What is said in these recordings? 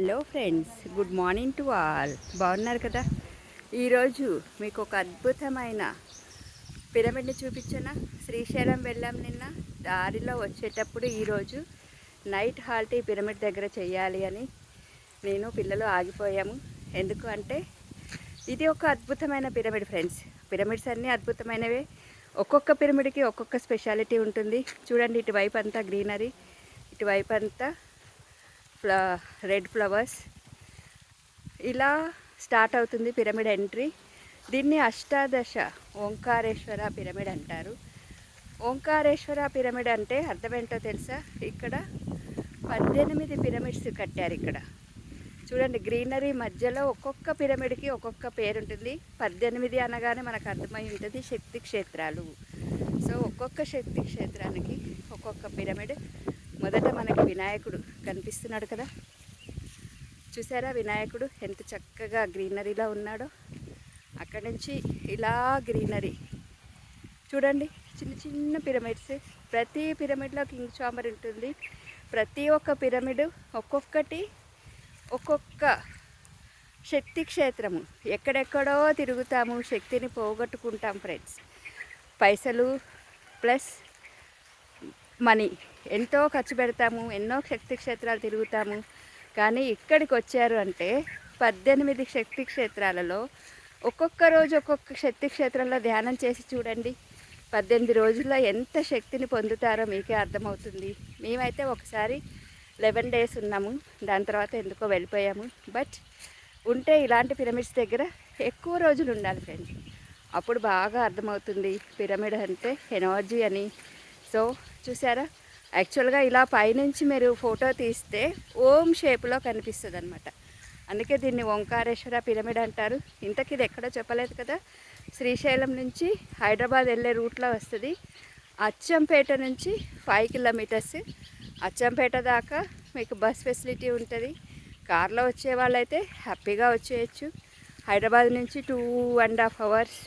Hello friends, good morning to all. బాగున్నారు కదా? ఈరోజు మీకు ఒక అద్భుతమైన పిరమిడ్ని చూపించనా? శ్రీశైలం వెళ్ళాం నిన్న. దారిలో వచ్చేటప్పుడు ఈరోజు నైట్ హాల్ట్ ఈ పిరమిడ్ దగ్గర చేయాలి అని నేను పిల్లలు ఆగిపోయాము. ఎందుకు అంటే ఇది ఒక అద్భుతమైన పిరమిడ్ ఫ్రెండ్స్. పిరమిడ్స్ అన్నీ అద్భుతమైనవే. ఒక్కొక్క పిరమిడ్కి ఒక్కొక్క స్పెషాలిటీ ఉంటుంది. చూడండి, ఇటువైపు అంతా గ్రీనరీ, ఇటువైపు అంతా రెడ్ ఫ్లవర్స్. ఇలా స్టార్ట్ అవుతుంది పిరమిడ్ ఎంట్రీ. దీన్ని అష్టాదశ ఓంకారేశ్వర పిరమిడ్ అంటారు. ఓంకారేశ్వర పిరమిడ్ అంటే అర్థమేంటో తెలుసా? ఇక్కడ 18 పిరమిడ్స్ కట్టారు ఇక్కడ. చూడండి, గ్రీనరీ మధ్యలో ఒక్కొక్క పిరమిడ్కి ఒక్కొక్క పేరు ఉంటుంది. 18 అనగానే మనకు అర్థమై ఉంటుంది శక్తి క్షేత్రాలు. సో ఒక్కొక్క శక్తి క్షేత్రానికి ఒక్కొక్క పిరమిడ్. మొదట మనకి వినాయకుడు కనిపిస్తున్నాడు కదా, చూసారా? వినాయకుడు ఎంత చక్కగా గ్రీనరీలో ఉన్నాడో. అక్కడి నుంచి ఇలా గ్రీనరీ చూడండి, చిన్న చిన్న పిరమిడ్స్. ప్రతి పిరమిడ్లో కింగ్ చాంబర్ ఉంటుంది. ప్రతి ఒక్క పిరమిడ్ ఒక్కొక్కటి ఒక్కొక్క శక్తి క్షేత్రము. ఎక్కడెక్కడో తిరుగుతాము, శక్తిని పోగొట్టుకుంటాం ఫ్రెండ్స్. పైసలు ప్లస్ మనీ ఎంతో ఖర్చు పెడతాము, ఎన్నో శక్తి క్షేత్రాలు తిరుగుతాము. కానీ ఇక్కడికి వచ్చారు అంటే 18 శక్తి క్షేత్రాలలో ఒక్కొక్క రోజు ఒక్కొక్క శక్తి క్షేత్రంలో ధ్యానం చేసి చూడండి. 18 రోజుల్లో ఎంత శక్తిని పొందుతారో మీకే అర్థమవుతుంది. మేమైతే ఒకసారి 11 డేస్ ఉన్నాము, దాని తర్వాత ఎందుకో వెళ్ళిపోయాము. బట్ ఉంటే ఇలాంటి పిరమిడ్స్ దగ్గర ఎక్కువ రోజులు ఉండాలి ఫ్రెండ్స్. అప్పుడు బాగా అర్థమవుతుంది పిరమిడ్ అంటే ఎనర్జీ అని. సో చూసారా, యాక్చువల్గా ఇలా పైనుంచి మీరు ఫోటో తీస్తే ఓం షేప్లో కనిపిస్తుంది అనమాట. అందుకే దీన్ని ఓంకారేశ్వర పిరమిడ్ అంటారు. ఇంతకీ ఇది ఎక్కడో చెప్పలేదు కదా. శ్రీశైలం నుంచి హైదరాబాద్ వెళ్ళే రూట్లో వస్తుంది. అచ్చంపేట నుంచి 5 కిలోమీటర్స్. అచ్చంపేట దాకా మీకు బస్ ఫెసిలిటీ ఉంటుంది. కార్లో వచ్చే వాళ్ళైతే హ్యాపీగా వచ్చేయచ్చు. హైదరాబాద్ నుంచి 2.5 అవర్స్,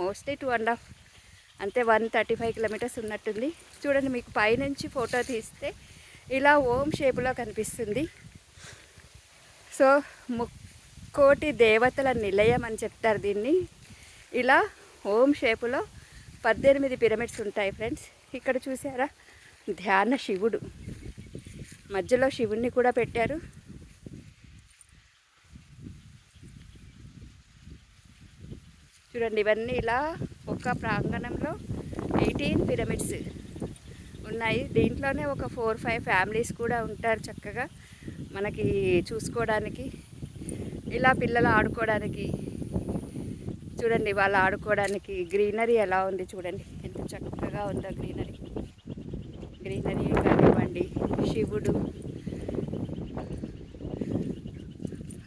మోస్ట్లీ 2.5, అంతే. 135 కిలోమీటర్స్ ఉన్నట్టుంది. చూడండి, మీకు పైనుంచి ఫోటో తీస్తే ఇలా ఓం షేపులో కనిపిస్తుంది. సో ముక్కోటి దేవతల నిలయం అని చెప్తారు దీన్ని. ఇలా ఓం షేపులో 18 పిరమిడ్స్ ఉంటాయి ఫ్రెండ్స్. ఇక్కడ చూసారా, ధ్యాన శివుడు మధ్యలో శివుణ్ణి కూడా పెట్టారు. చూడండి, ఇవన్నీ ఇలా ఒక ప్రాంగణంలో 18 పిరమిడ్స్ ఉన్నాయి. దీంట్లోనే ఒక 4-5 ఫ్యామిలీస్ కూడా ఉంటారు చక్కగా మనకి చూసుకోవడానికి. ఇలా పిల్లలు ఆడుకోవడానికి, చూడండి వాళ్ళు ఆడుకోవడానికి గ్రీనరీ ఎలా ఉంది చూడండి, ఎంత చక్కగా ఉందో గ్రీనరీ. గ్రీనరీ కానివ్వండి, శివుడు,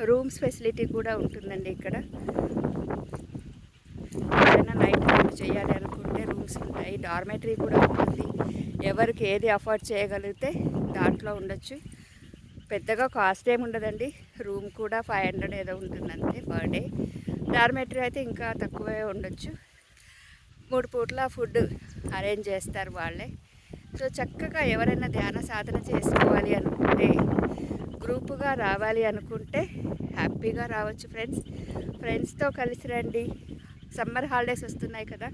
రూమ్స్ ఫెసిలిటీ కూడా ఉంటుందండి ఇక్కడ. ఏదైనా నైట్ అవుట్ చేయాలి అనుకుంటే రూమ్స్ ఉంటాయి. డార్మెటరీ కూడా ఉంటుంది. ఎవరికి ఏది అఫోర్డ్ చేయగలిగితే దాంట్లో ఉండొచ్చు. పెద్దగా కాస్ట్ ఏమి ఉండదండి. రూమ్ కూడా 500 ఏదో ఉంటుందంతే పర్ డే. డార్మెటరీ అయితే ఇంకా తక్కువే ఉండొచ్చు. 3 పూట్ల ఫుడ్ అరేంజ్ చేస్తారు వాళ్ళే. సో చక్కగా ఎవరైనా ధ్యాన సాధన చేసుకోవాలి అనుకుంటే, గ్రూపుగా రావాలి అనుకుంటే హ్యాపీగా రావచ్చు ఫ్రెండ్స్. ఫ్రెండ్స్తో కలిసి రండి. సమ్మర్ హాలిడేస్ వస్తున్నాయి కదా,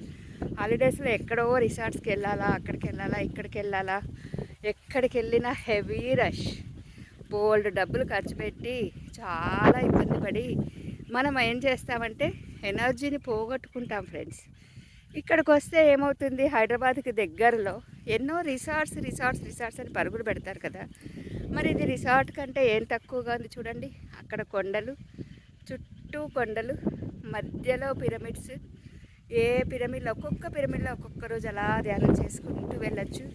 హాలిడేస్లో ఎక్కడో రిసార్ట్స్కి వెళ్ళాలా, అక్కడికి వెళ్ళాలా, ఇక్కడికి వెళ్ళాలా, ఎక్కడికి వెళ్ళినా హెవీ రష్, బోల్డ్ డబ్బులు ఖర్చు పెట్టి చాలా ఇబ్బంది పడి మనం ఏం చేస్తామంటే ఎనర్జీని పోగొట్టుకుంటాం ఫ్రెండ్స్. ఇక్కడికి వస్తే ఏమవుతుంది, హైదరాబాద్కి దగ్గరలో ఎన్నో రిసార్ట్స్ అని పరుగులు పెడతారు కదా. మరి ఇది రిసార్ట్ కంటే ఏం తక్కువగా ఉంది చూడండి. అక్కడ కొండలు, చుట్టూ కొండలు, మధ్యలో పిరమిడ్స్. ఏ పిరమిడ్లో ఒక్కొక్క పిరమిడ్లో ఒక్కొక్క రోజు అలా ధ్యానం చేసుకుంటూ వెళ్ళచ్చు.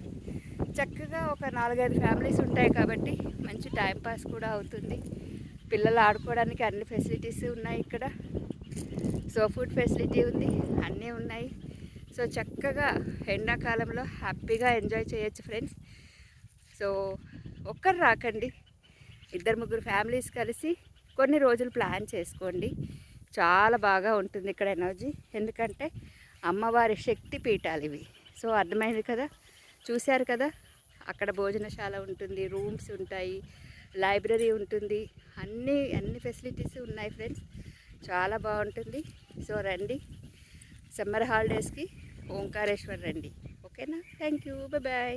చక్కగా ఒక 4-5 ఫ్యామిలీస్ ఉంటాయి కాబట్టి మంచి టైంపాస్ కూడా అవుతుంది. పిల్లలు ఆడుకోవడానికి అన్ని ఫెసిలిటీస్ ఉన్నాయి ఇక్కడ. సో ఫుడ్ ఫెసిలిటీ ఉంది, అన్నీ ఉన్నాయి. సో చక్కగా ఎండాకాలంలో హ్యాపీగా ఎంజాయ్ చేయొచ్చు ఫ్రెండ్స్. సో ఒక్కరు రాకండి, 2-3 ఫ్యామిలీస్ కలిసి కొన్ని రోజులు ప్లాన్ చేసుకోండి. చాలా బాగా ఉంటుంది ఇక్కడ ఎనర్జీ. ఎందుకంటే అమ్మవారి శక్తి పీఠాలు ఇవి. సో అర్థమైంది కదా, చూశారు కదా. అక్కడ భోజనశాల ఉంటుంది, రూమ్స్ ఉంటాయి, లైబ్రరీ ఉంటుంది, అన్ని ఫెసిలిటీస్ ఉన్నాయి ఫ్రెండ్స్. చాలా బాగుంటుంది. సో రండి, సమ్మర్ హాలిడేస్కి ఓంకారేశ్వర్ రండి. ఓకేనా? Thank you, bye.